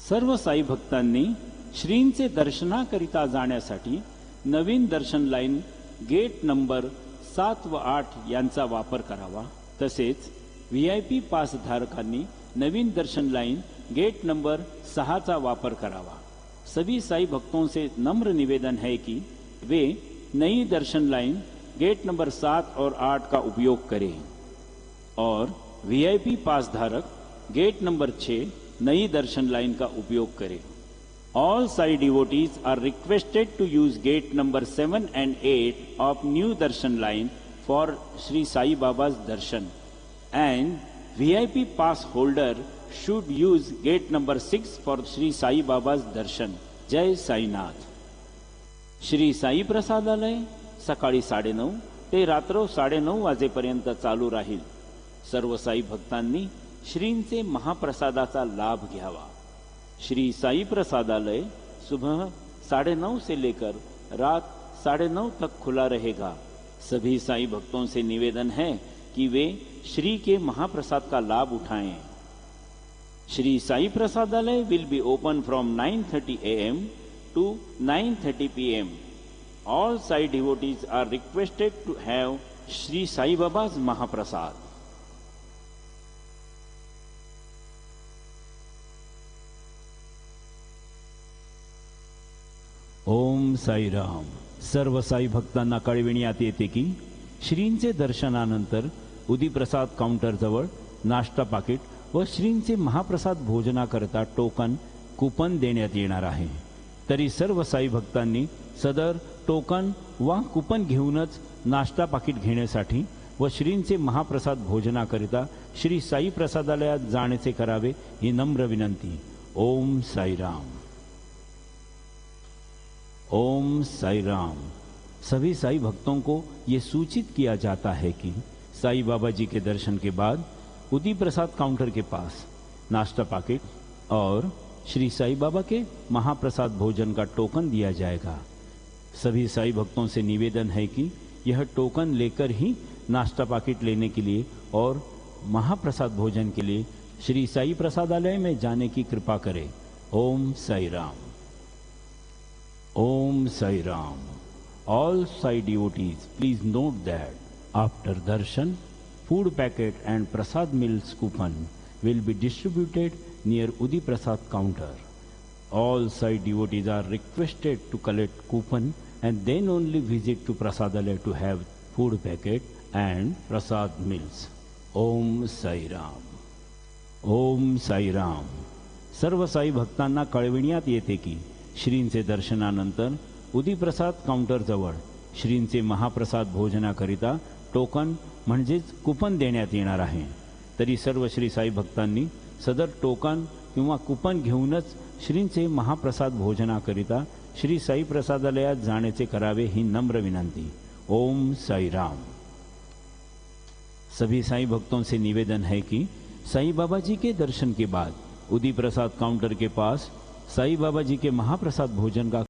सर्व साई भक्तांनी श्रींचे दर्शनाकरिता जाण्यासाठी नवीन दर्शन लाईन गेट नंबर 7 व 8 यांचा वापर करावा। तसेच VIP पास धारकांनी नवीन दर्शन लाइन गेट नंबर 6 का वापर करावा। सभी साई भक्तों से नम्र निवेदन है कि वे नई दर्शन लाइन गेट नंबर 7 और 8 का उपयोग करें और VIP पास धारक गेट नंबर 6 नई दर्शन लाइन का उपयोग करें। All Sai devotees are requested to use gate number 7 and 8 of new darshan line for Sri Sai Baba's darshan, and VIP pass holder should use gate number 6 for Sri Sai Baba's darshan. जय साईनाथ। श्री साई प्रसादालय सकाळी 9:30 ते रात्र 9:30 वाजेपर्यंत चालू राहील। सर्व साई भक्तांनी श्रींचे महाप्रसादाचा लाभ घ्यावा। श्री साई प्रसादालय सुबह 9:30 से लेकर रात 9:30 तक खुला रहेगा। सभी साई भक्तों से निवेदन है कि वे श्री के महाप्रसाद का लाभ उठाएं। Shri Sai Prasadalaya will be open from 9:30 AM to 9:30 PM. All Sai devotees are requested to have Sri Sai Baba's Mahaprasad. ओम साई राम। सर्व साई भक्तांना कळविण्यात येते की श्रींचे दर्शनानंतर उदीप्रसाद काउंटर जवळ नाश्ता पाकिट व श्रींचे महाप्रसाद भोजनाकरता टोकन कूपन देण्यात येणार आहे। तरी सर्व साई भक्तांनी सदर टोकन वा कूपन घेऊनच नाश्ता पाकिट घेण्यासाठी व श्रींचे महाप्रसाद भोजनाकरिता श्री साई प्रसादालयात जाण्याचे करावे ही नम्र विनंती। ओम साई राम। ओम साई राम। सभी साई भक्तों को ये सूचित किया जाता है कि साई बाबा जी के दर्शन के बाद उदी प्रसाद काउंटर के पास नाश्ता पाकिट और श्री साई बाबा के महाप्रसाद भोजन का टोकन दिया जाएगा। सभी साई भक्तों से निवेदन है कि यह टोकन लेकर ही नाश्ता पाकिट लेने के लिए और महाप्रसाद भोजन के लिए श्री साई प्रसादालय में जाने की कृपा करें। ओम Sai Ram. Om Sai Ram. All Sai devotees, please note that after darshan, food packet and prasad meals coupon will be distributed near Udi Prasad counter. All Sai devotees are requested to collect coupon and then only visit to Prasadalaya to have food packet and prasad meals. Om Sai Ram. Om Sai Ram. सर्व साई भक्तांना कळविण्यात येते की श्रींचे दर्शनानंतर उदीप्रसाद counter जवळ श्रींचे महाप्रसाद भोजनाकरिता token म्हणजेच coupon देण्यात येणार आहे। तरी सर्व श्री साई भक्तांनी सदर टोकन किंवा कूपन घेऊनच श्रींचे महाप्रसाद भोजनाकरिता श्री साई प्रसादालयात जाण्याचे करावे ही नम्र विनंती। ओम साई राम। सभी साई भक्तों से निवेदन है कि साई बाबा जी के दर्शन के बाद उदी प्रसाद काउंटर के पास साई बाबा जी के महाप्रसाद भोजन का